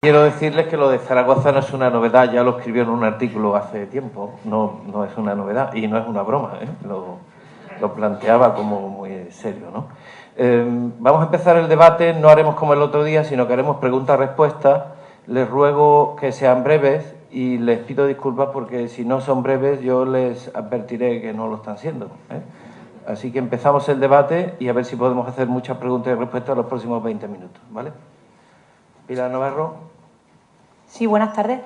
Quiero decirles que lo de Zaragoza no es una novedad, ya lo escribió en un artículo hace tiempo, no es una novedad y no es una broma, lo planteaba como muy serio, ¿no? Vamos a empezar el debate, no haremos como el otro día, sino que haremos preguntas-respuestas. Les ruego que sean breves y les pido disculpas porque si no son breves yo les advertiré que no lo están siendo, ¿eh? Así que empezamos el debate y a ver si podemos hacer muchas preguntas y respuestas en los próximos 20 minutos, ¿vale? Pilar Navarro. Sí, buenas tardes.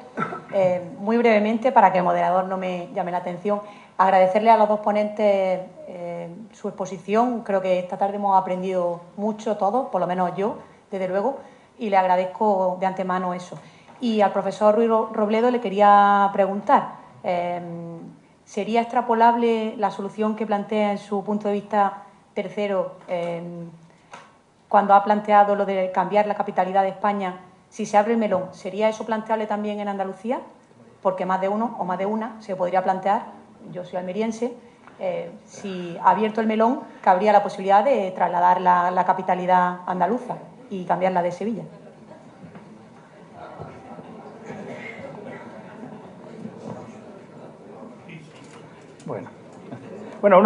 Muy brevemente, para que el moderador no me llame la atención, agradecerle a los dos ponentes su exposición. Creo que esta tarde hemos aprendido mucho todos, por lo menos yo, desde luego, y le agradezco de antemano eso. Y al profesor Ruiz Robledo le quería preguntar, ¿sería extrapolable la solución que plantea en su punto de vista tercero cuando ha planteado lo de cambiar la capitalidad de España? Si se abre el melón, ¿sería eso planteable también en Andalucía? Porque más de uno o más de una se podría plantear, yo soy almeriense, si abierto el melón, cabría la posibilidad de trasladar la capitalidad andaluza y cambiarla de Sevilla. Bueno,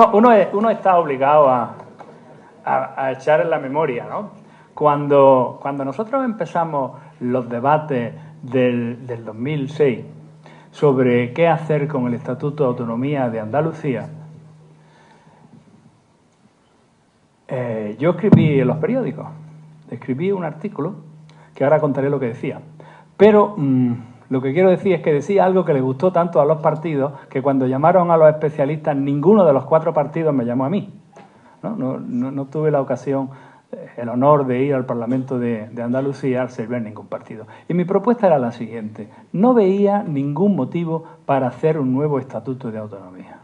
uno está obligado a echar en la memoria, ¿no? Cuando nosotros empezamos los debates del 2006 sobre qué hacer con el Estatuto de Autonomía de Andalucía, yo escribí en los periódicos, escribí un artículo, que ahora contaré lo que decía, pero lo que quiero decir es que decía algo que le gustó tanto a los partidos que cuando llamaron a los especialistas, ninguno de los 4 partidos me llamó a mí. No tuve la ocasión, el honor de ir al Parlamento de Andalucía al servir ningún partido. Y mi propuesta era la siguiente: no veía ningún motivo para hacer un nuevo Estatuto de Autonomía.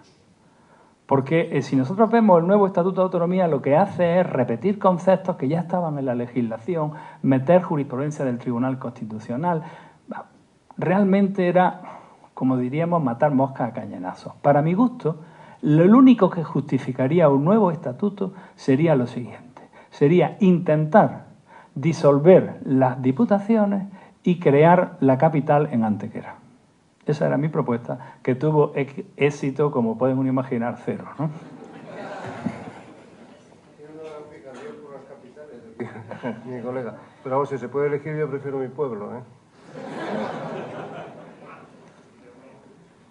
Porque si nosotros vemos el nuevo Estatuto de Autonomía, lo que hace es repetir conceptos que ya estaban en la legislación, meter jurisprudencia del Tribunal Constitucional. Realmente era, como diríamos, matar moscas a cañonazos. Para mi gusto, lo único que justificaría un nuevo estatuto sería lo siguiente: sería intentar disolver las diputaciones y crear la capital en Antequera. Esa era mi propuesta, que tuvo éxito, como pueden uno imaginar, 0, ¿no? Tiene una aplicación por las capitales, mi colega. Pero vamos, si se puede elegir, yo prefiero mi pueblo, ¿eh?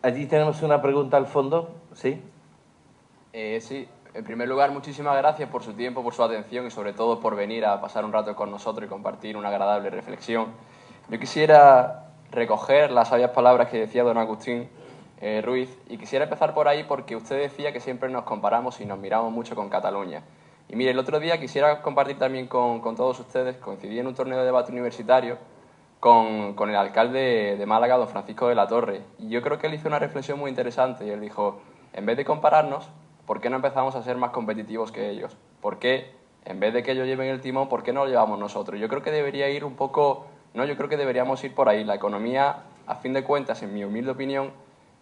Allí tenemos una pregunta al fondo, ¿sí? Sí, en primer lugar, muchísimas gracias por su tiempo, por su atención y sobre todo por venir a pasar un rato con nosotros y compartir una agradable reflexión. Yo quisiera recoger las sabias palabras que decía don Agustín Ruiz y quisiera empezar por ahí porque usted decía que siempre nos comparamos y nos miramos mucho con Cataluña. Y mire, el otro día quisiera compartir también con todos ustedes, coincidí en un torneo de debate universitario con el alcalde de Málaga, don Francisco de la Torre, y yo creo que él hizo una reflexión muy interesante y él dijo: en vez de compararnos, ¿por qué no empezamos a ser más competitivos que ellos? ¿Por qué, en vez de que ellos lleven el timón, por qué no lo llevamos nosotros? Yo creo que debería ir un poco, no, yo creo que deberíamos ir por ahí. La economía, a fin de cuentas, en mi humilde opinión,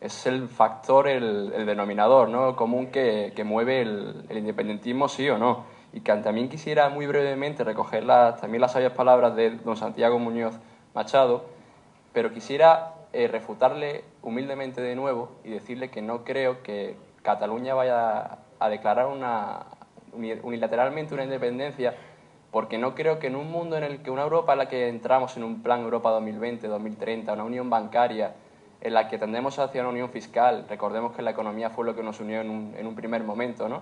es el factor, el denominador, ¿no?, común que mueve el independentismo, sí o no. Y que también quisiera muy brevemente recoger también las sabias palabras de don Santiago Muñoz Machado, pero quisiera refutarle humildemente de nuevo y decirle que no creo que Cataluña vaya a declarar unilateralmente una independencia, porque no creo que en un mundo en el que una Europa en la que entramos en un plan Europa 2020-2030, una unión bancaria en la que tendemos hacia una unión fiscal, recordemos que la economía fue lo que nos unió en un primer momento, ¿no?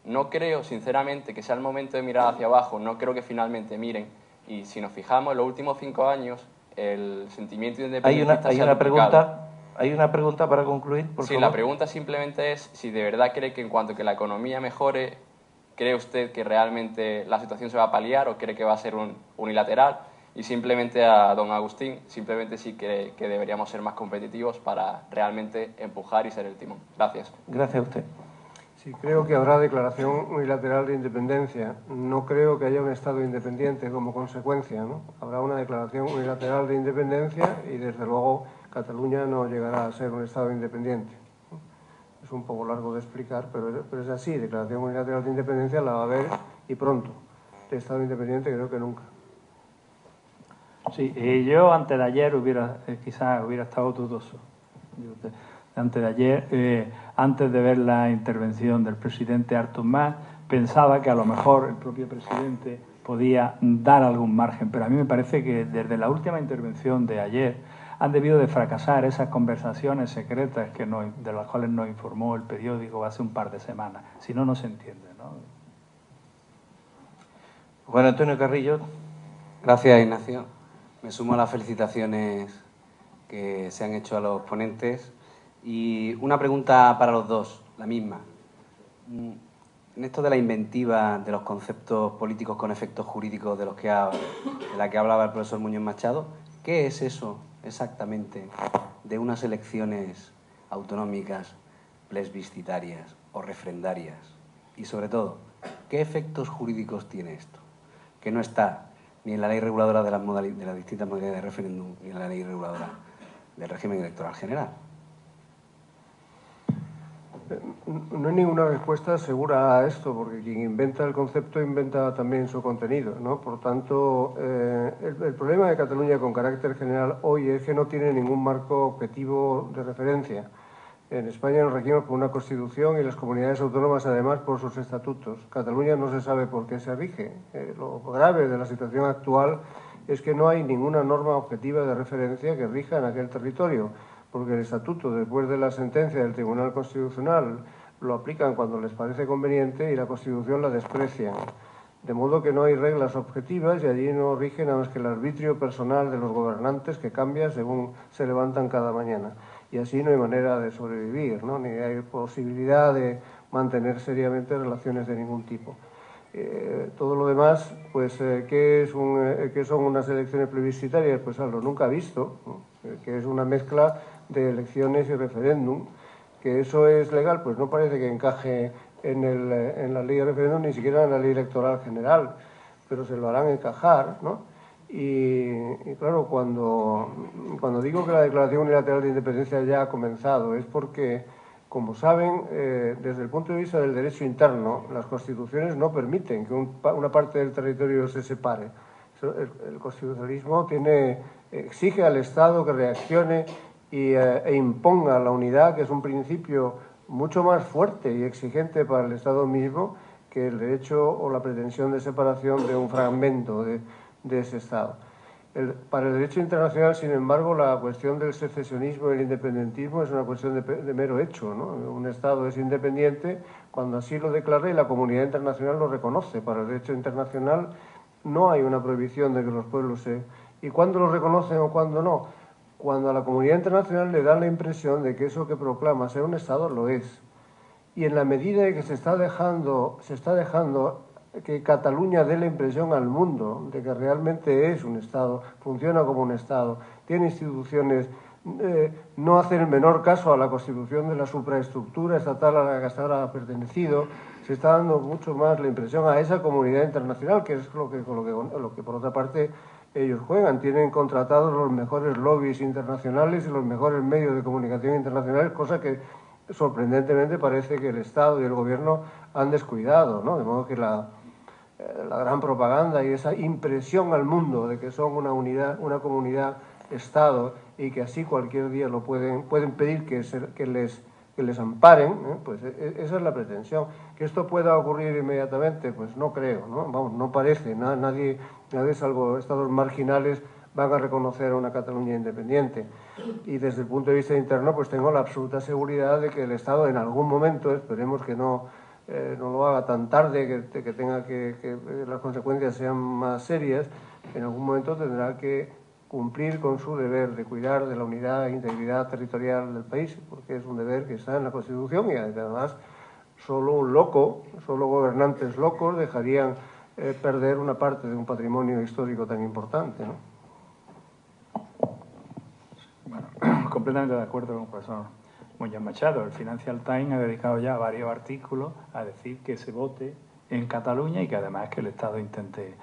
No creo, sinceramente, que sea el momento de mirar hacia abajo, no creo que finalmente miren. Y si nos fijamos, en los últimos 5 años, el sentimiento independentista se ha duplicado. Hay una pregunta para concluir, por favor. Sí, la pregunta simplemente es si de verdad cree que en cuanto que la economía mejore, ¿cree usted que realmente la situación se va a paliar o cree que va a ser unilateral? Y simplemente a don Agustín, simplemente sí que deberíamos ser más competitivos para realmente empujar y ser el timón. Gracias. Gracias a usted. Sí, creo que habrá declaración unilateral de independencia. No creo que haya un Estado independiente como consecuencia, ¿no? Habrá una declaración unilateral de independencia y, desde luego, Cataluña no llegará a ser un Estado independiente. Es un poco largo de explicar, pero es así. Declaración unilateral de independencia la va a haber y pronto. De Estado independiente creo que nunca. Sí, yo antes de ayer quizás hubiera estado dudoso. Antes de ayer, antes de ver la intervención del presidente Artur Mas, pensaba que a lo mejor el propio presidente podía dar algún margen, pero a mí me parece que desde la última intervención de ayer han debido de fracasar esas conversaciones secretas de las cuales nos informó el periódico hace un par de semanas. Si no, no se entiende, ¿no? Juan Antonio Carrillo. Gracias, Ignacio. Me sumo a las felicitaciones que se han hecho a los ponentes. Y una pregunta para los dos, la misma. En esto de la inventiva de los conceptos políticos con efectos jurídicos de la que hablaba el profesor Muñoz Machado, ¿qué es eso exactamente de unas elecciones autonómicas, plebiscitarias o refrendarias? Y sobre todo, ¿qué efectos jurídicos tiene esto? Que no está ni en la ley reguladora de las distintas modalidades de referéndum, ni en la ley reguladora del régimen electoral general. No hay ninguna respuesta segura a esto, porque quien inventa el concepto inventa también su contenido, ¿no? Por tanto, el problema de Cataluña con carácter general hoy es que no tiene ningún marco objetivo de referencia. En España nos regimos por una Constitución y las comunidades autónomas, además, por sus estatutos. Cataluña no se sabe por qué se rige. Lo grave de la situación actual es que no hay ninguna norma objetiva de referencia que rija en aquel territorio, porque el estatuto, después de la sentencia del Tribunal Constitucional, lo aplican cuando les parece conveniente y la Constitución la desprecian. De modo que no hay reglas objetivas y allí no rige nada más que el arbitrio personal de los gobernantes que cambia según se levantan cada mañana. Y así no hay manera de sobrevivir, ¿no? Ni hay posibilidad de mantener seriamente relaciones de ningún tipo. Todo lo demás, pues, ¿qué son unas elecciones plebiscitarias? Pues lo nunca visto, ¿no? Que es una mezcla de elecciones y referéndum. ¿Que eso es legal? Pues no parece que encaje en la ley de referéndum, ni siquiera en la ley electoral general, pero se lo harán encajar, ¿no? Y claro, cuando digo que la Declaración Unilateral de Independencia ya ha comenzado, es porque, como saben, desde el punto de vista del derecho interno, las constituciones no permiten que una parte del territorio se separe. El constitucionalismo exige al Estado que reaccione e imponga la unidad, que es un principio mucho más fuerte y exigente para el Estado mismo que el derecho o la pretensión de separación de un fragmento de ese Estado. Para el derecho internacional, sin embargo, la cuestión del secesionismo y el independentismo es una cuestión de mero hecho, ¿no? Un Estado es independiente cuando así lo declara y la comunidad internacional lo reconoce. Para el derecho internacional no hay una prohibición de que los pueblos ¿Y cuándo lo reconocen o cuándo no? Cuando a la comunidad internacional le da la impresión de que eso que proclama ser un Estado lo es. Y en la medida en que se está dejando que Cataluña dé la impresión al mundo de que realmente es un Estado, funciona como un Estado, tiene instituciones, no hace el menor caso a la constitución de la supraestructura estatal a la que hasta ahora ha pertenecido, se está dando mucho más la impresión a esa comunidad internacional, que es lo que por otra parte ellos juegan. Tienen contratados los mejores lobbies internacionales y los mejores medios de comunicación internacionales, cosa que sorprendentemente parece que el Estado y el Gobierno han descuidado, ¿no? De modo que la gran propaganda y esa impresión al mundo de que son una unidad, una comunidad-Estado y que así cualquier día lo pueden pedir que les amparen, pues esa es la pretensión. ¿Que esto pueda ocurrir inmediatamente? Pues no creo, ¿no? Vamos, no parece. Nadie, salvo estados marginales, van a reconocer a una Cataluña independiente. Y desde el punto de vista interno, pues tengo la absoluta seguridad de que el Estado en algún momento, esperemos que no lo haga tan tarde, que tenga que las consecuencias sean más serias, en algún momento tendrá que cumplir con su deber de cuidar de la unidad e integridad territorial del país, porque es un deber que está en la Constitución y además solo gobernantes locos dejarían perder una parte de un patrimonio histórico tan importante, ¿no? Bueno, completamente de acuerdo con el profesor Muñoz Machado. El Financial Times ha dedicado ya varios artículos a decir que se vote en Cataluña y que además que el Estado intente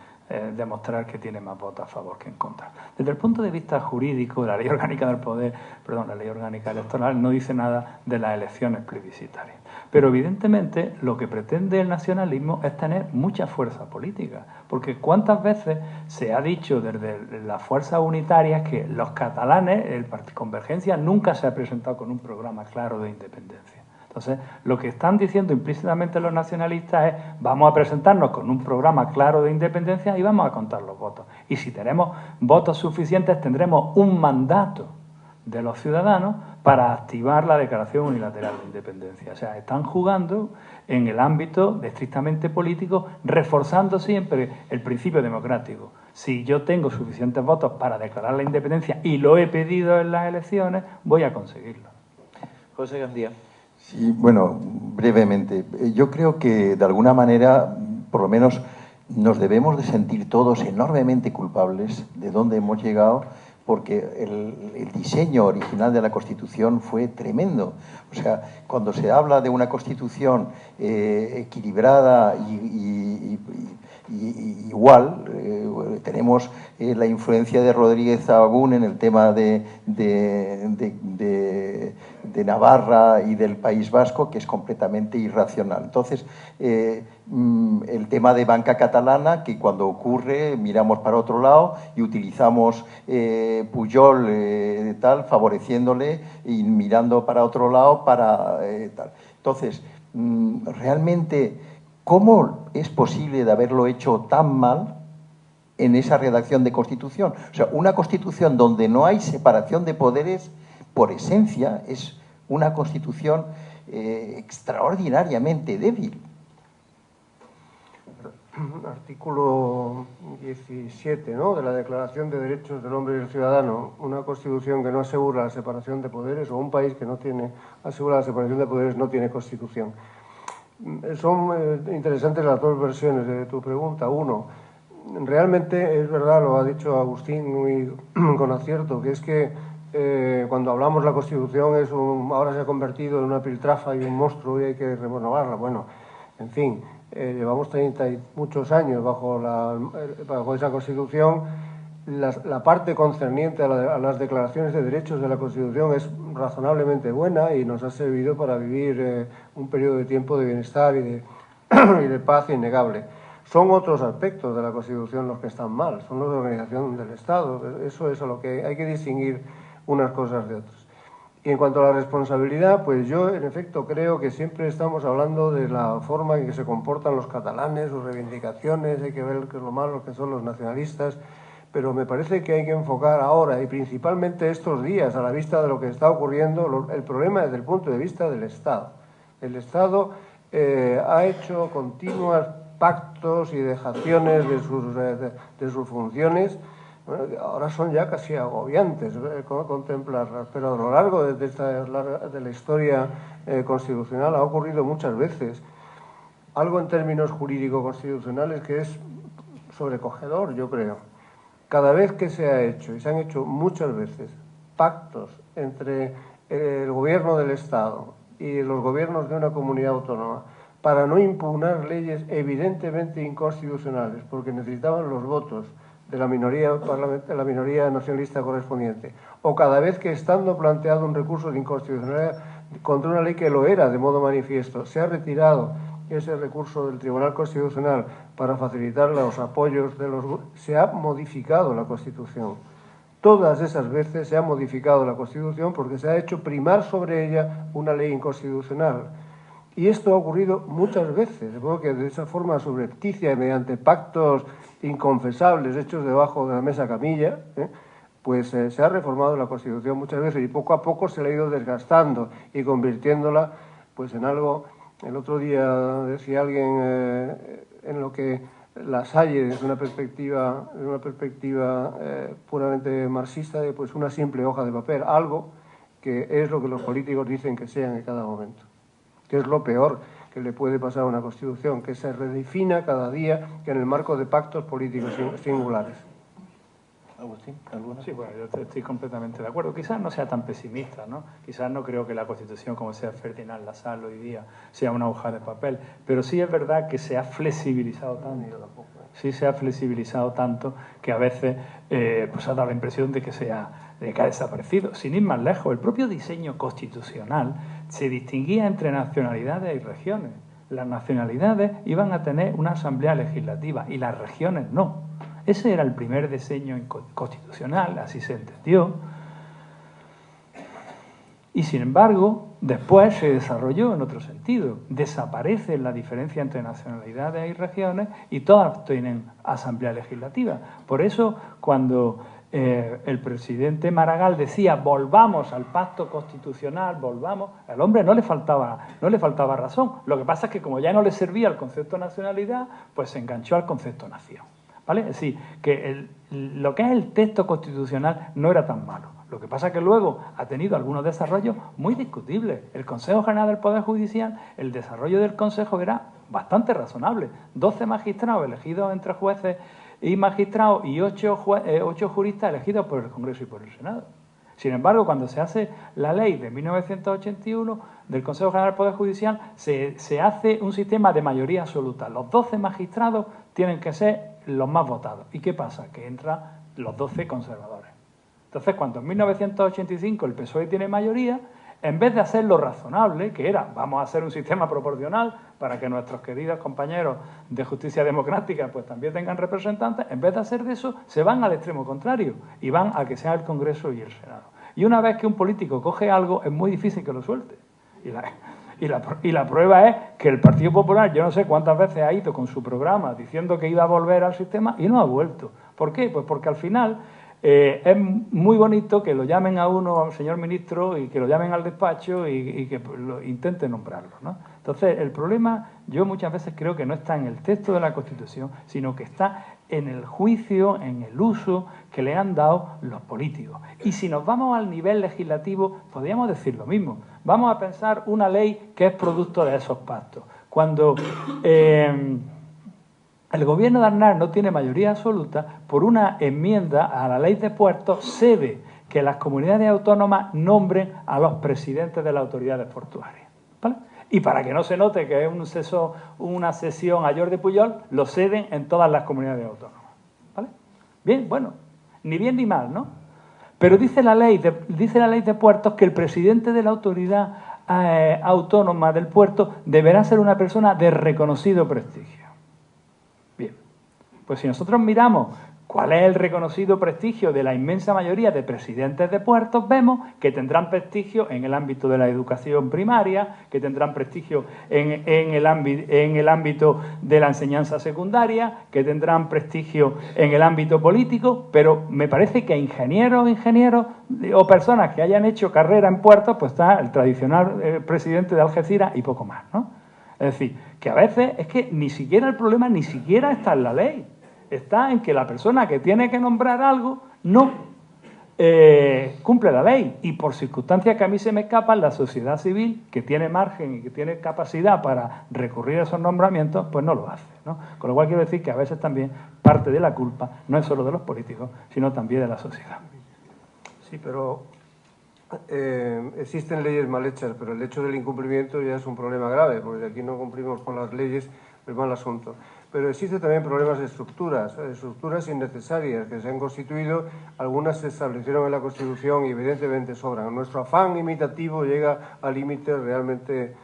demostrar que tiene más votos a favor que en contra. Desde el punto de vista jurídico, la Ley Orgánica del Poder, la Ley Orgánica Electoral no dice nada de las elecciones plebiscitarias. Pero evidentemente lo que pretende el nacionalismo es tener mucha fuerza política, porque cuántas veces se ha dicho desde las fuerzas unitarias que los catalanes, el Partido Convergencia, nunca se ha presentado con un programa claro de independencia. Entonces, lo que están diciendo implícitamente los nacionalistas es vamos a presentarnos con un programa claro de independencia y vamos a contar los votos. Y si tenemos votos suficientes, tendremos un mandato de los ciudadanos para activar la declaración unilateral de independencia. O sea, están jugando en el ámbito de estrictamente político, reforzando siempre el principio democrático. Si yo tengo suficientes votos para declarar la independencia y lo he pedido en las elecciones, voy a conseguirlo. José Gandía. Sí, bueno, brevemente. Yo creo que, de alguna manera, por lo menos nos debemos de sentir todos enormemente culpables de dónde hemos llegado, porque el diseño original de la Constitución fue tremendo. O sea, cuando se habla de una Constitución equilibrada y igual, tenemos la influencia de Rodríguez Sahagún en el tema de Navarra y del País Vasco, que es completamente irracional. Entonces, el tema de banca catalana, que cuando ocurre miramos para otro lado y utilizamos Pujol tal, favoreciéndole y mirando para otro lado para tal. Entonces, realmente, ¿cómo es posible de haberlo hecho tan mal en esa redacción de Constitución? O sea, una Constitución donde no hay separación de poderes, por esencia, es una Constitución extraordinariamente débil. Artículo 17, ¿no?, de la Declaración de Derechos del Hombre y del Ciudadano. Una Constitución que no asegura la separación de poderes, o un país que no asegura la separación de poderes, no tiene Constitución. Son interesantes las dos versiones de tu pregunta. Uno, realmente es verdad, lo ha dicho Agustín muy con acierto, que es que cuando hablamos de la Constitución ahora se ha convertido en una piltrafa y un monstruo y hay que renovarla. Bueno, en fin, llevamos 30 y muchos años bajo esa Constitución. La parte concerniente a las declaraciones de derechos de la Constitución es razonablemente buena y nos ha servido para vivir un periodo de tiempo de bienestar y de paz innegable. Son otros aspectos de la Constitución los que están mal, son los de organización del Estado. Eso es a lo que hay que distinguir unas cosas de otras. Y en cuanto a la responsabilidad, pues yo en efecto creo que siempre estamos hablando de la forma en que se comportan los catalanes, sus reivindicaciones, hay que ver qué es lo malo que son los nacionalistas. Pero me parece que hay que enfocar ahora y principalmente estos días, a la vista de lo que está ocurriendo, el problema desde el punto de vista del Estado. El Estado ha hecho continuos pactos y dejaciones de sus funciones. Bueno, ahora son ya casi agobiantes contemplarlas, pero a lo largo de la historia constitucional ha ocurrido muchas veces. Algo en términos jurídico-constitucionales que es sobrecogedor, yo creo. Cada vez que se ha hecho, y se han hecho muchas veces, pactos entre el gobierno del Estado y los gobiernos de una comunidad autónoma para no impugnar leyes evidentemente inconstitucionales, porque necesitaban los votos de la minoría nacionalista correspondiente, o cada vez que, estando planteado un recurso de inconstitucionalidad contra una ley que lo era de modo manifiesto, se ha retirado ese recurso del Tribunal Constitucional para facilitar los apoyos se ha modificado la Constitución. Todas esas veces se ha modificado la Constitución porque se ha hecho primar sobre ella una ley inconstitucional. Y esto ha ocurrido muchas veces, porque de esa forma subrepticia y mediante pactos inconfesables hechos debajo de la mesa camilla, pues se ha reformado la Constitución muchas veces y poco a poco se la ha ido desgastando y convirtiéndola pues en algo. El otro día decía alguien en lo que Lasalle, desde una perspectiva puramente marxista, de pues una simple hoja de papel, algo que es lo que los políticos dicen que sean en cada momento, que es lo peor que le puede pasar a una Constitución, que se redefina cada día que en el marco de pactos políticos singulares. Agustín, ¿alguna? Sí, bueno, yo estoy completamente de acuerdo. Quizás no sea tan pesimista, ¿no? Quizás no creo que la Constitución, como sea Ferdinand Lassalle hoy día, sea una hoja de papel, pero sí es verdad que se ha flexibilizado tanto. Sí se ha flexibilizado tanto que a veces pues ha dado la impresión de que ha desaparecido. Sin ir más lejos, el propio diseño constitucional se distinguía entre nacionalidades y regiones. Las nacionalidades iban a tener una asamblea legislativa y las regiones no. Ese era el primer diseño constitucional, así se entendió. Y sin embargo, después se desarrolló en otro sentido. Desaparece la diferencia entre nacionalidades y regiones y todas tienen asamblea legislativa. Por eso, cuando el presidente Maragall decía volvamos al pacto constitucional, volvamos, al hombre no le faltaba razón. Lo que pasa es que como ya no le servía el concepto nacionalidad, pues se enganchó al concepto nación. ¿Vale? Es decir, que lo que es el texto constitucional no era tan malo. Lo que pasa es que luego ha tenido algunos desarrollos muy discutibles. El Consejo General del Poder Judicial, el desarrollo del Consejo era bastante razonable. 12 magistrados elegidos entre jueces y magistrados y 8 juristas elegidos por el Congreso y por el Senado. Sin embargo, cuando se hace la ley de 1981 del Consejo General del Poder Judicial, se hace un sistema de mayoría absoluta. Los 12 magistrados tienen que ser los más votados. ¿Y qué pasa? Que entran los 12 conservadores. Entonces, cuando en 1985 el PSOE tiene mayoría, en vez de hacer lo razonable, que era vamos a hacer un sistema proporcional para que nuestros queridos compañeros de justicia democrática pues también tengan representantes, en vez de hacer de eso, se van al extremo contrario y van a que sea el Congreso y el Senado. Y una vez que un político coge algo, es muy difícil que lo suelte. Y la prueba es que el Partido Popular, yo no sé cuántas veces ha ido con su programa diciendo que iba a volver al sistema y no ha vuelto. ¿Por qué? Pues porque al final es muy bonito que lo llamen a uno, al señor ministro, y que lo llamen al despacho y que lo intenten nombrarlo, ¿no? Entonces, el problema, yo muchas veces creo que no está en el texto de la Constitución, sino que está en el juicio, en el uso que le han dado los políticos. Y si nos vamos al nivel legislativo, podríamos decir lo mismo. Vamos a pensar una ley que es producto de esos pactos. Cuando el gobierno de Aznar no tiene mayoría absoluta, por una enmienda a la ley de puertos cede que las comunidades autónomas nombren a los presidentes de las autoridades portuarias, ¿vale? Y para que no se note que es una cesión a Jordi Pujol, lo ceden en todas las comunidades autónomas, ¿vale? Bien, bueno, ni bien ni mal, ¿no? Pero dice la ley de puertos que el presidente de la autoridad autónoma del puerto deberá ser una persona de reconocido prestigio. Bien, pues si nosotros miramos cuál es el reconocido prestigio de la inmensa mayoría de presidentes de puertos, vemos que tendrán prestigio en el ámbito de la educación primaria, que tendrán prestigio en el ámbito de la enseñanza secundaria, que tendrán prestigio en el ámbito político, pero me parece que ingenieros o personas que hayan hecho carrera en puertos, pues está el tradicional presidente de Algeciras y poco más, ¿no? Es decir, que a veces es que ni siquiera el problema ni siquiera está en la ley. Está en que la persona que tiene que nombrar algo no cumple la ley. Y por circunstancias que a mí se me escapan, la sociedad civil, que tiene margen y que tiene capacidad para recurrir a esos nombramientos, pues no lo hace, ¿no? Con lo cual quiero decir que a veces también parte de la culpa no es solo de los políticos, sino también de la sociedad. Sí, pero existen leyes mal hechas, pero el hecho del incumplimiento ya es un problema grave, porque aquí no cumplimos con las leyes, es mal asunto. Pero existen también problemas de estructuras innecesarias que se han constituido, algunas se establecieron en la Constitución y evidentemente sobran. Nuestro afán imitativo llega a límites realmente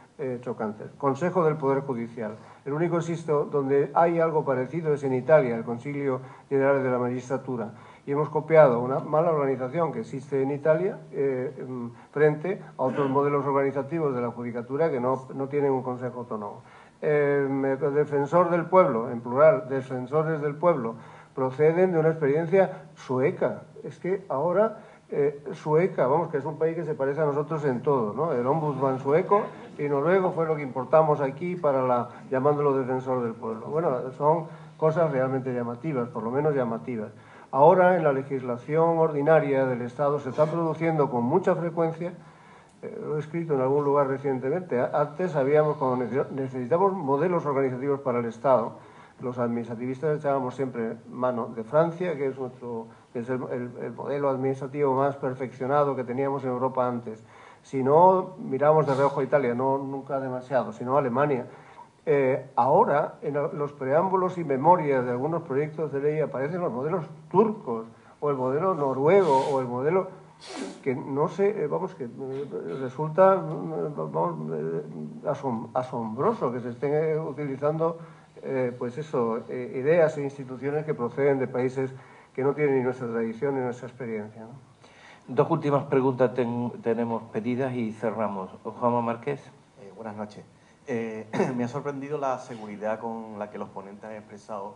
chocantes. Consejo del Poder Judicial. El único, insisto, donde hay algo parecido es en Italia, el Consiglio Generale de la Magistratura. Y hemos copiado una mala organización que existe en Italia frente a otros modelos organizativos de la Judicatura que no tienen un Consejo Autónomo. Defensor del pueblo, en plural, defensores del pueblo, proceden de una experiencia sueca. Es que ahora, sueca, vamos, que es un país que se parece a nosotros en todo, ¿no? El ombudsman sueco y noruego fue lo que importamos aquí llamándolo defensor del pueblo. Bueno, son cosas realmente llamativas, por lo menos llamativas. Ahora, en la legislación ordinaria del Estado se está produciendo con mucha frecuencia. Lo he escrito en algún lugar recientemente. Antes cuando necesitamos modelos organizativos para el Estado, los administrativistas echábamos siempre mano de Francia, que es que es el modelo administrativo más perfeccionado que teníamos en Europa antes. Si no miramos de reojo a Italia, no nunca demasiado, sino a Alemania. Ahora, en los preámbulos y memorias de algunos proyectos de ley aparecen los modelos turcos, o el modelo noruego, o el modelo que no sé, vamos, que resulta asombroso que se estén utilizando, pues eso, ideas e instituciones que proceden de países que no tienen ni nuestra tradición ni nuestra experiencia, ¿no? Dos últimas preguntas tenemos pedidas y cerramos. Juanma Márquez. Buenas noches. Me ha sorprendido la seguridad con la que los ponentes han expresado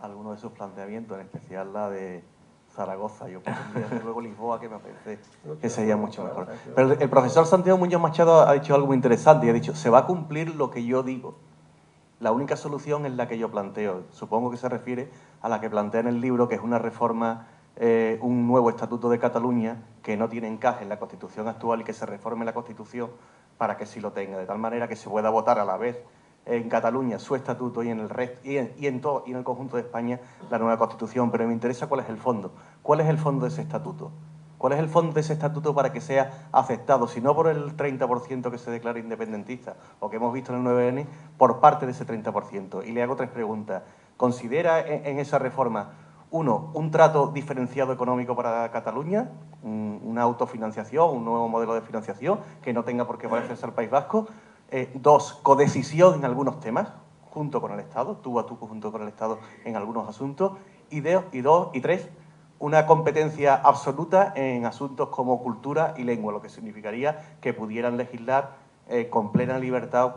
algunos de sus planteamientos, en especial la de Zaragoza. Yo pondría desde luego Lisboa, que me parece que sería mucho mejor. Pero el profesor Santiago Muñoz Machado ha dicho algo muy interesante y ha dicho, se va a cumplir lo que yo digo. La única solución es la que yo planteo. Supongo que se refiere a la que plantea en el libro, que es una reforma, un nuevo Estatuto de Cataluña que no tiene encaje en la Constitución actual y que se reforme la Constitución para que sí lo tenga, de tal manera que se pueda votar a la vez en Cataluña su estatuto y en el resto y en el conjunto de España la nueva Constitución. Pero me interesa cuál es el fondo. ¿Cuál es el fondo de ese estatuto? ¿Cuál es el fondo de ese estatuto para que sea aceptado, si no por el 30% que se declara independentista o que hemos visto en el 9N, por parte de ese 30%? Y le hago tres preguntas. ¿Considera en esa reforma, uno, un trato diferenciado económico para Cataluña, una autofinanciación, un nuevo modelo de financiación que no tenga por qué parecerse al País Vasco? Dos, codecisión en algunos temas, junto con el Estado, tú a tú junto con el Estado en algunos asuntos. Y tres, una competencia absoluta en asuntos como cultura y lengua, lo que significaría que pudieran legislar con plena libertad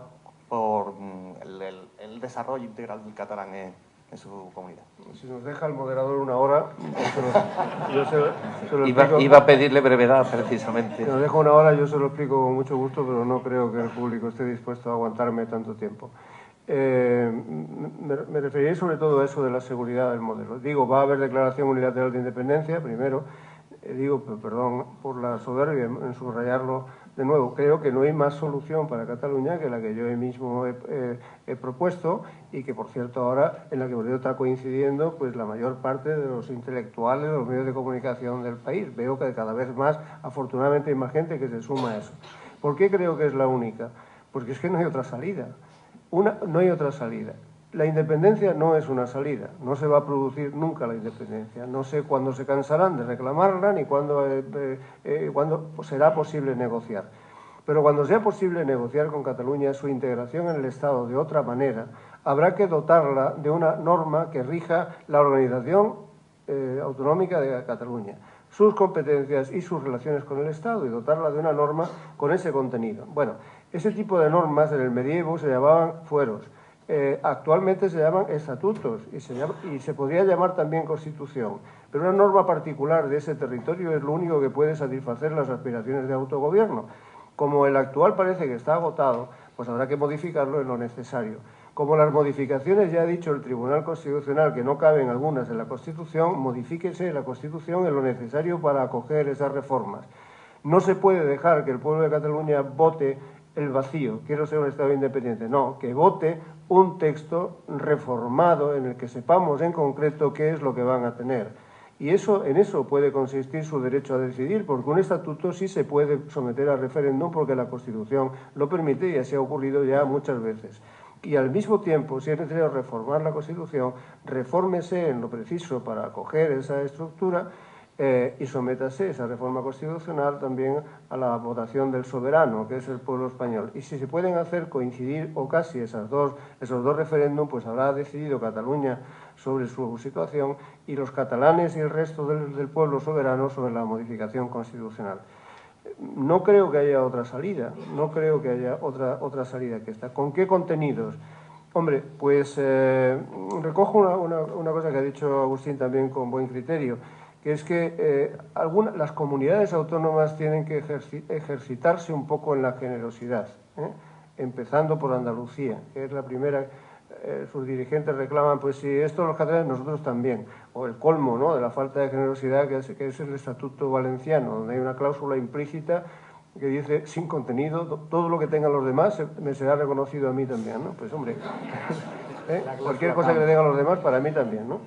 por el desarrollo integral del catalán en su comunidad. Si nos deja el moderador una hora, yo se lo explico. Iba a pedirle brevedad, precisamente. Si nos deja una hora, yo se lo explico con mucho gusto, pero no creo que el público esté dispuesto a aguantarme tanto tiempo. Me referiré sobre todo a eso de la seguridad del modelo. Digo, va a haber declaración unilateral de independencia, primero. Perdón por la soberbia en subrayarlo de nuevo. Creo que no hay más solución para Cataluña que la que yo mismo he propuesto y que, por cierto, ahora en la que por está coincidiendo pues la mayor parte de los intelectuales, de los medios de comunicación del país. Veo que cada vez más, afortunadamente, hay más gente que se suma a eso. ¿Por qué creo que es la única? Porque es que no hay otra salida. No hay otra salida. La independencia no es una salida, no se va a producir nunca la independencia. No sé cuándo se cansarán de reclamarla ni cuándo será posible negociar. Pero cuando sea posible negociar con Cataluña su integración en el Estado de otra manera, habrá que dotarla de una norma que rija la organización autonómica de Cataluña, sus competencias y sus relaciones con el Estado, y dotarla de una norma con ese contenido. Bueno, ese tipo de normas en el medievo se llamaban fueros. Actualmente se llaman estatutos y se podría llamar también constitución, pero una norma particular de ese territorio es lo único que puede satisfacer las aspiraciones de autogobierno. Como el actual parece que está agotado, pues habrá que modificarlo en lo necesario. Como las modificaciones, ya ha dicho el Tribunal Constitucional, que no caben algunas en la Constitución, modifíquese la Constitución en lo necesario para acoger esas reformas. No se puede dejar que el pueblo de Cataluña vote el vacío, quiero ser un Estado independiente. No, que vote un texto reformado en el que sepamos en concreto qué es lo que van a tener. Y en eso puede consistir su derecho a decidir, porque un estatuto sí se puede someter a referéndum porque la Constitución lo permite y así ha ocurrido ya muchas veces. Y al mismo tiempo, si es necesario reformar la Constitución, refórmese en lo preciso para acoger esa estructura y sométase esa reforma constitucional también a la votación del soberano, que es el pueblo español. Y si se pueden hacer coincidir o casi esos dos referéndums, pues habrá decidido Cataluña sobre su situación y los catalanes y el resto del pueblo soberano sobre la modificación constitucional. No creo que haya otra salida, no creo que haya otra salida que esta. ¿Con qué contenidos? Hombre, pues recojo una cosa que ha dicho Agustín también con buen criterio, que es que las comunidades autónomas tienen que ejercitarse un poco en la generosidad, empezando por Andalucía, que es la primera. Sus dirigentes reclaman, pues si esto los catalanes, nosotros también. O el colmo, ¿no?, de la falta de generosidad que es el Estatuto Valenciano, donde hay una cláusula implícita que dice, sin contenido, todo lo que tengan los demás me será reconocido a mí también, ¿no? Pues hombre, cualquier cosa que le den a los demás, para mí también, ¿no?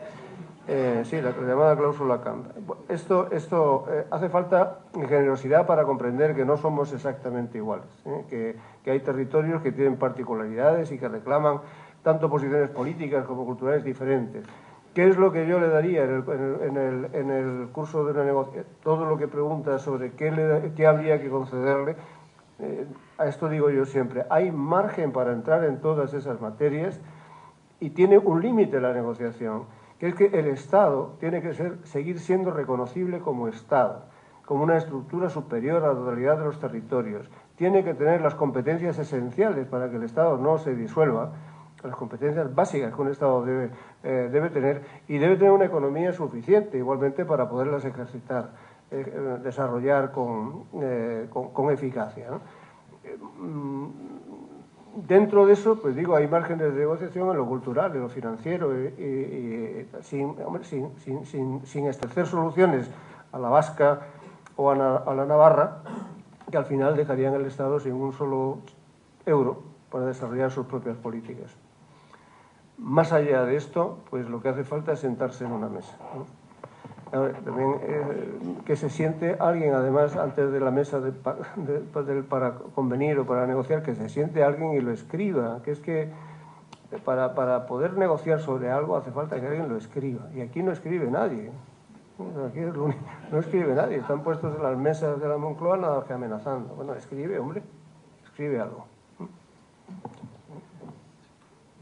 Sí, la llamada cláusula Camp. Esto hace falta generosidad para comprender que no somos exactamente iguales, que hay territorios que tienen particularidades y que reclaman tanto posiciones políticas como culturales diferentes. ¿Qué es lo que yo le daría en el curso de una negociación? Todo lo que pregunta sobre qué habría que concederle, a esto digo yo siempre, hay margen para entrar en todas esas materias y tiene un límite la negociación, que es que el Estado tiene que seguir siendo reconocible como Estado, como una estructura superior a la totalidad de los territorios. Tiene que tener las competencias esenciales para que el Estado no se disuelva, las competencias básicas que un Estado debe tener, y debe tener una economía suficiente igualmente para poderlas ejercitar, desarrollar con eficacia, ¿no? Dentro de eso, pues digo, hay márgenes de negociación en lo cultural, en lo financiero, sin establecer soluciones a la vasca o a la navarra, que al final dejarían el Estado sin un solo euro para desarrollar sus propias políticas. Más allá de esto, pues lo que hace falta es sentarse en una mesa, ¿no? También que se siente alguien, además, antes de la mesa para convenir o para negociar, que se siente alguien y lo escriba, que es que para poder negociar sobre algo hace falta que alguien lo escriba, y aquí no escribe nadie, aquí no escribe nadie, están puestos en las mesas de la Moncloa nada más que amenazando. Bueno, escribe, hombre, escribe algo.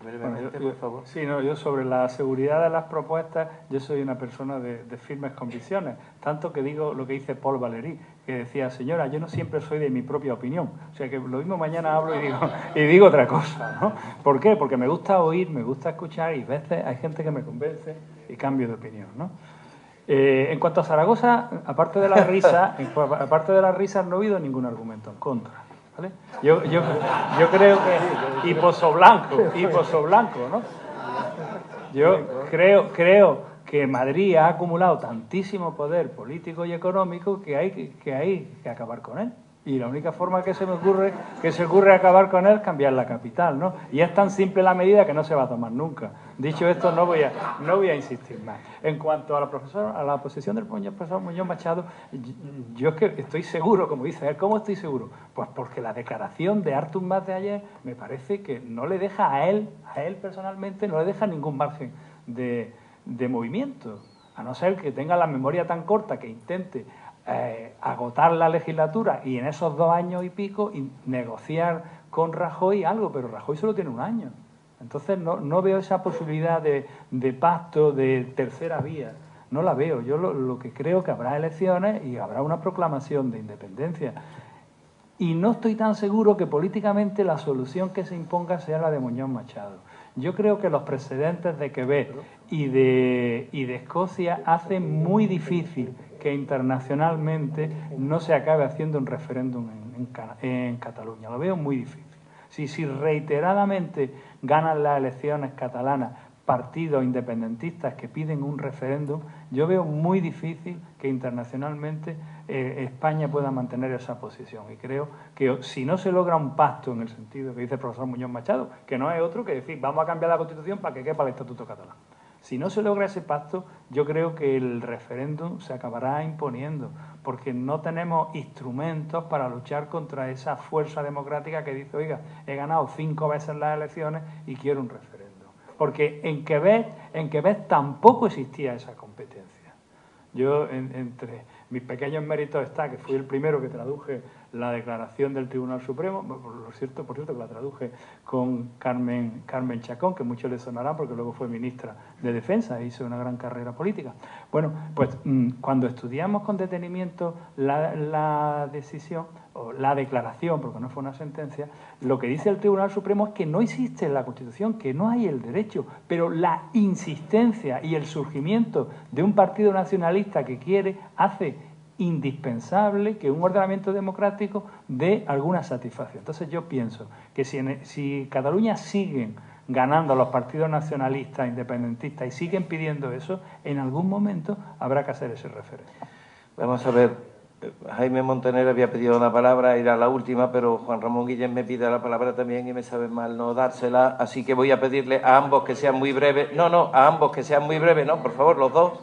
Brevemente, por favor. Sí, no, yo sobre la seguridad de las propuestas, yo soy una persona de firmes convicciones, tanto que digo lo que dice Paul Valéry, que decía, señora, yo no siempre soy de mi propia opinión, o sea que lo mismo mañana hablo y digo otra cosa, ¿no? ¿Por qué? Porque me gusta oír, me gusta escuchar, y a veces hay gente que me convence y cambio de opinión, ¿no? En cuanto a Zaragoza, aparte de la risa, no he oído ningún argumento en contra. ¿Vale? Yo creo que y Pozo Blanco, ¿no? Yo creo que Madrid ha acumulado tantísimo poder político y económico que hay que acabar con él. Y la única forma que se ocurre acabar con él es cambiar la capital, ¿no? Y es tan simple la medida que no se va a tomar nunca. Dicho esto, no voy a insistir más. En cuanto a la posición del profesor Muñoz Machado, yo es que estoy seguro, como dice él. ¿Cómo estoy seguro? Pues porque la declaración de Artur Mas de ayer me parece que no le deja a él personalmente, no le deja ningún margen de movimiento, a no ser que tenga la memoria tan corta que intente agotar la legislatura y en esos 2 años y pico negociar con Rajoy algo, pero Rajoy solo tiene 1 año. Entonces no veo esa posibilidad de pacto, de tercera vía. No la veo. Yo lo que creo que habrá elecciones y habrá una proclamación de independencia. Y no estoy tan seguro que políticamente la solución que se imponga sea la de Muñoz Machado. Yo creo que los precedentes de Quebec y de Escocia hacen muy difícil que internacionalmente no se acabe haciendo un referéndum en Cataluña. Lo veo muy difícil. Si reiteradamente ganan las elecciones catalanas partidos independentistas que piden un referéndum, yo veo muy difícil que internacionalmente España pueda mantener esa posición. Y creo que si no se logra un pacto en el sentido que dice el profesor Muñoz Machado, que no es otro que decir, vamos a cambiar la Constitución para que quepa el Estatuto Catalán. Si no se logra ese pacto, yo creo que el referéndum se acabará imponiendo, porque no tenemos instrumentos para luchar contra esa fuerza democrática que dice, oiga, he ganado 5 veces las elecciones y quiero un referéndum. Porque en Quebec tampoco existía esa competencia. Yo, entre mis pequeños méritos está que fui el primero que traduje la declaración del Tribunal Supremo, por cierto que la traduje con Carmen Chacón, que muchos le sonarán porque luego fue ministra de Defensa e hizo una gran carrera política. Bueno, pues cuando estudiamos con detenimiento la decisión, o la declaración, porque no fue una sentencia, lo que dice el Tribunal Supremo es que no existe en la Constitución, que no hay el derecho, pero la insistencia y el surgimiento de un partido nacionalista que quiere hace indispensable que un ordenamiento democrático dé alguna satisfacción. Entonces yo pienso que si Cataluña siguen ganando a los partidos nacionalistas, independentistas y siguen pidiendo eso, en algún momento habrá que hacer ese referéndum. Vamos a ver, Jaime Montaner había pedido la palabra, era la última, pero Juan Ramón Guillén me pide la palabra también y me sabe mal no dársela, así que voy a pedirle a ambos que sean muy breves. A ambos que sean muy breves, no, por favor, los dos.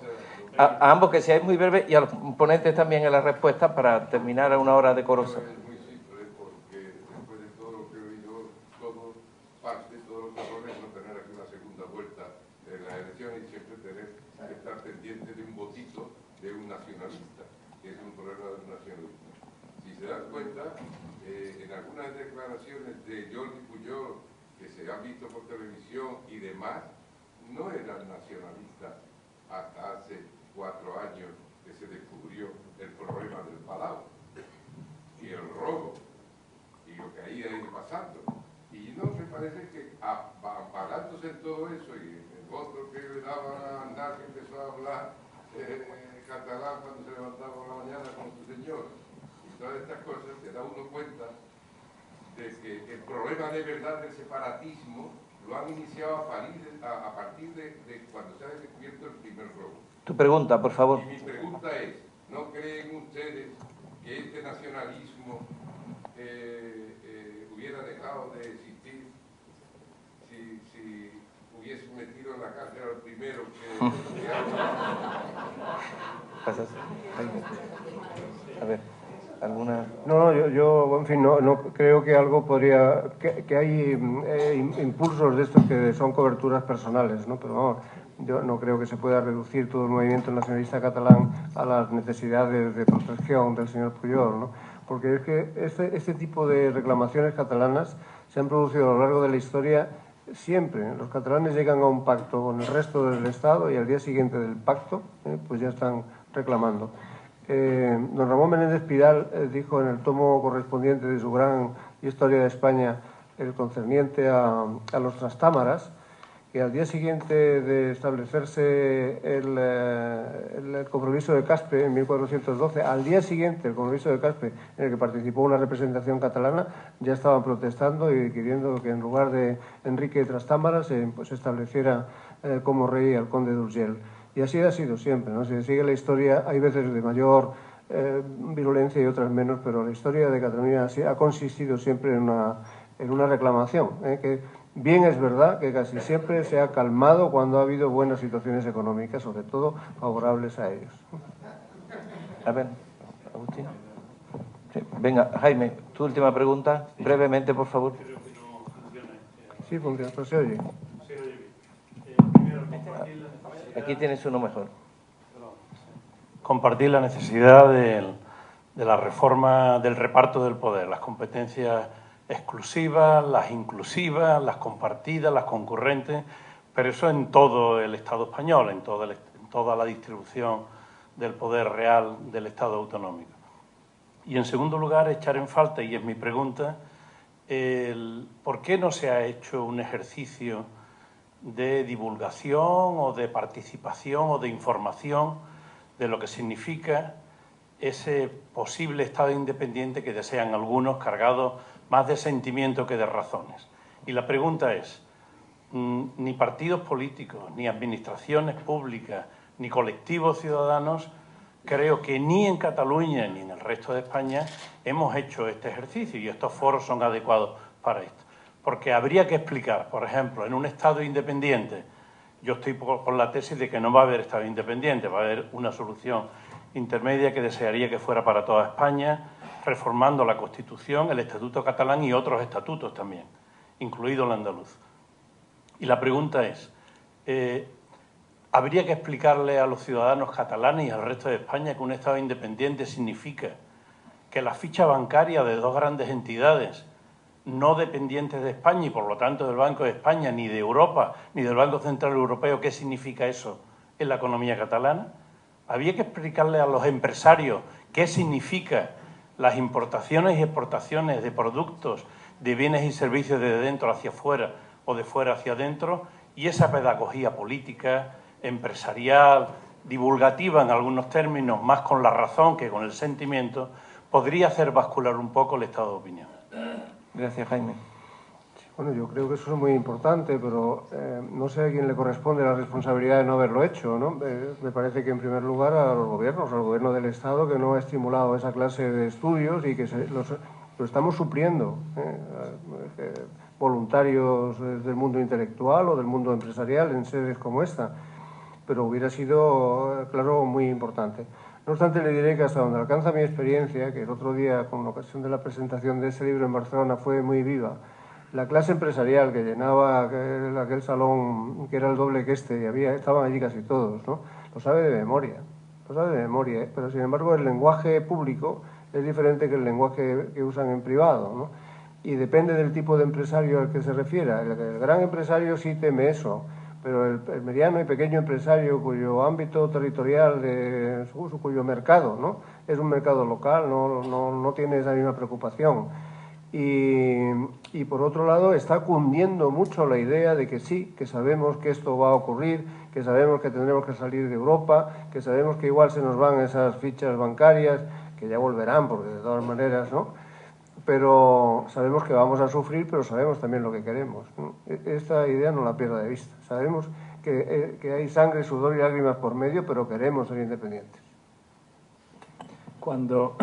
A ambos que seáis muy breves y a los ponentes también en la respuesta para terminar a una hora decorosa. Es muy simple, porque después de todo lo que he oído, todos los errores, no tener aquí una segunda vuelta en las elecciones y siempre tener que estar pendiente de un votito de un nacionalista, que es un problema de un nacionalista. Si se dan cuenta, en algunas declaraciones de Jordi Pujol, que se han visto por televisión y demás, no eran nacionalistas hasta hace 4 años que se descubrió el problema del Palau y el robo y lo que ahí ha ido pasando. Y no me parece que amparándose en todo eso y el otro que le daba a andar, que empezó a hablar catalán cuando se levantaba por la mañana con su señor y todas estas cosas, se da uno cuenta de que el problema de verdad del separatismo lo han iniciado a partir de cuando se ha descubierto el primer robo. Tu pregunta, por favor. Y mi pregunta es, ¿no creen ustedes que este nacionalismo hubiera dejado de existir si hubiesen metido en la cárcel al primero que A ver, ¿alguna...? No, yo en fin, no creo que algo podría... que hay impulsos de estos que son coberturas personales, ¿no? Pero vamos, yo no creo que se pueda reducir todo el movimiento nacionalista catalán a las necesidades de protección del señor Pujol, ¿no? Porque es que este tipo de reclamaciones catalanas se han producido a lo largo de la historia siempre. Los catalanes llegan a un pacto con el resto del Estado y al día siguiente del pacto, pues ya están reclamando. Don Ramón Menéndez Pidal dijo en el tomo correspondiente de su gran Historia de España, el concerniente a los trastámaras, que al día siguiente de establecerse el compromiso de Caspe en 1412, al día siguiente el compromiso de Caspe en el que participó una representación catalana, ya estaban protestando y queriendo que en lugar de Enrique de Trastámara se estableciera como rey al conde de Urgell. Y así ha sido siempre, ¿no? Si se sigue la historia, hay veces de mayor virulencia y otras menos, pero la historia de Cataluña ha consistido siempre en una reclamación, que bien es verdad que casi siempre se ha calmado cuando ha habido buenas situaciones económicas, sobre todo favorables a ellos. A ver, Agustín. Sí. Venga, Jaime, tu última pregunta, brevemente, por favor. Sí, funciona, pero se oye. Aquí tienes uno mejor. Compartir la necesidad de la reforma del reparto del poder, las competencias exclusivas, las inclusivas, las compartidas, las concurrentes, pero eso en todo el Estado español, en toda la distribución del poder real del Estado autonómico. Y en segundo lugar, echar en falta, y es mi pregunta, ¿por qué no se ha hecho un ejercicio de divulgación o de participación o de información de lo que significa ese posible Estado independiente que desean algunos, cargados más de sentimiento que de razones? Y la pregunta es, ni partidos políticos, ni administraciones públicas, ni colectivos ciudadanos, creo que ni en Cataluña ni en el resto de España hemos hecho este ejercicio y estos foros son adecuados para esto. Porque habría que explicar, por ejemplo, en un Estado independiente, yo estoy por la tesis de que no va a haber Estado independiente, va a haber una solución intermedia que desearía que fuera para toda España, reformando la Constitución, el Estatuto catalán y otros estatutos también, incluido el andaluz. Y la pregunta es, ¿habría que explicarle a los ciudadanos catalanes y al resto de España que un Estado independiente significa que la ficha bancaria de dos grandes entidades no dependientes de España y por lo tanto del Banco de España, ni de Europa, ni del Banco Central Europeo, qué significa eso en la economía catalana? ¿Había que explicarle a los empresarios qué significa las importaciones y exportaciones de productos, de bienes y servicios de dentro hacia afuera o de fuera hacia adentro? Y esa pedagogía política, empresarial, divulgativa en algunos términos, más con la razón que con el sentimiento, podría hacer bascular un poco el estado de opinión. Gracias, Jaime. Bueno, yo creo que eso es muy importante, pero no sé a quién le corresponde la responsabilidad de no haberlo hecho, ¿no? Me parece que en primer lugar a los gobiernos, al gobierno del Estado, que no ha estimulado esa clase de estudios y que lo estamos supliendo. Voluntarios del mundo intelectual o del mundo empresarial en sedes como esta, pero hubiera sido, claro, muy importante. No obstante, le diré que hasta donde alcanza mi experiencia, que el otro día, con ocasión de la presentación de ese libro en Barcelona, fue muy viva, la clase empresarial que llenaba aquel salón, que era el doble que este, y estaban allí casi todos, ¿no? Lo sabe de memoria, pero sin embargo el lenguaje público es diferente que el lenguaje que usan en privado, ¿no? Y depende del tipo de empresario al que se refiera. El gran empresario sí teme eso, pero el mediano y pequeño empresario cuyo ámbito territorial, cuyo mercado, ¿no?, es un mercado local, no tiene esa misma preocupación. Y por otro lado está cundiendo mucho la idea de que sí, que sabemos que esto va a ocurrir, que sabemos que tendremos que salir de Europa, que sabemos que igual se nos van esas fichas bancarias, que ya volverán, porque de todas maneras, ¿no? Pero sabemos que vamos a sufrir, pero sabemos también lo que queremos, ¿no? Esta idea no la pierda de vista. Sabemos que hay sangre, sudor y lágrimas por medio, pero queremos ser independientes. Cuando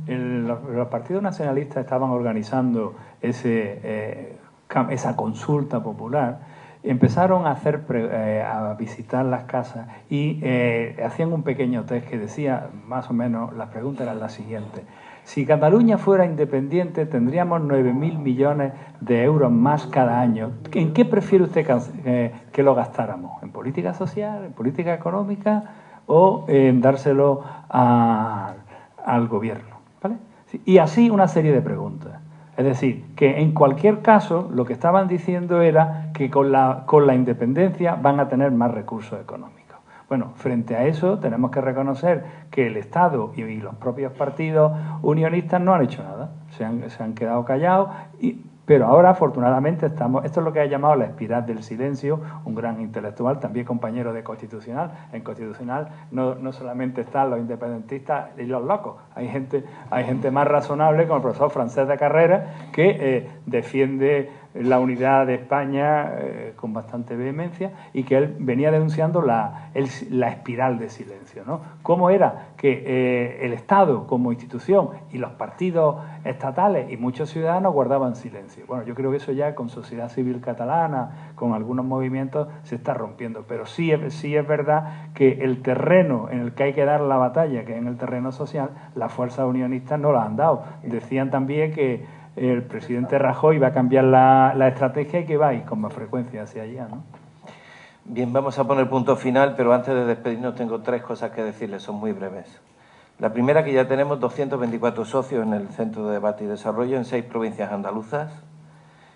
los partidos nacionalistas estaban organizando esa consulta popular, empezaron a visitar las casas y hacían un pequeño test que decía, más o menos, las preguntas eran las siguientes. Si Cataluña fuera independiente, tendríamos 9.000 millones de euros más cada año. ¿En qué prefiere usted que lo gastáramos? ¿En política social, en política económica o en dárselo al gobierno? ¿Vale? Y así una serie de preguntas. Es decir, que en cualquier caso lo que estaban diciendo era que con la independencia van a tener más recursos económicos. Bueno, frente a eso tenemos que reconocer que el Estado y los propios partidos unionistas no han hecho nada. Se han quedado callados, pero ahora afortunadamente esto es lo que ha llamado la espiral del silencio, un gran intelectual, también compañero de Constitucional. En Constitucional no solamente están los independentistas y los locos, hay gente más razonable, como el profesor Francés de Carrera, que defiende la unidad de España con bastante vehemencia, y que él venía denunciando la espiral de silencio, ¿no? Cómo era que el Estado como institución y los partidos estatales y muchos ciudadanos guardaban silencio. Bueno, yo creo que eso ya con sociedad civil catalana, con algunos movimientos, se está rompiendo. Pero sí es verdad que el terreno en el que hay que dar la batalla, que es en el terreno social, las fuerzas unionistas no la han dado. Decían también que el presidente Rajoy va a cambiar la estrategia y que va a ir con más frecuencia hacia allá, ¿no? Bien, vamos a poner punto final, pero antes de despedirnos tengo 3 cosas que decirles, son muy breves. La primera, que ya tenemos 224 socios en el Centro de Debate y Desarrollo en 6 provincias andaluzas,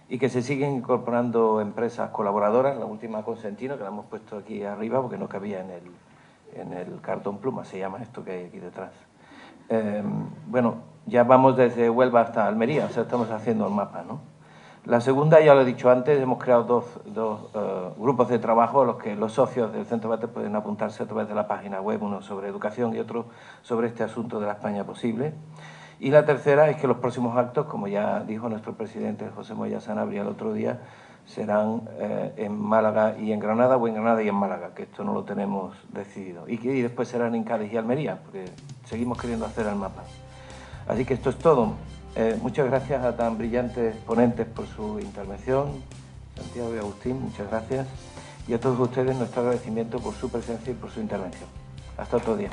y que se siguen incorporando empresas colaboradoras. La última, Consentino, que la hemos puesto aquí arriba porque no cabía en el cartón pluma, se llama esto que hay aquí detrás. Bueno, ya vamos desde Huelva hasta Almería, o sea, estamos haciendo el mapa, ¿no? La segunda, ya lo he dicho antes, hemos creado dos grupos de trabajo a los que los socios del Centro de Debate pueden apuntarse a través de la página web, uno sobre educación y otro sobre este asunto de la España posible. Y la tercera es que los próximos actos, como ya dijo nuestro presidente José Moya Sanabria el otro día, serán en Málaga y en Granada, o en Granada y en Málaga, que esto no lo tenemos decidido. Y después serán en Cádiz y Almería, porque seguimos queriendo hacer el mapa. Así que esto es todo. Muchas gracias a tan brillantes ponentes por su intervención. Santiago y Agustín, muchas gracias. Y a todos ustedes nuestro agradecimiento por su presencia y por su intervención. Hasta otro día.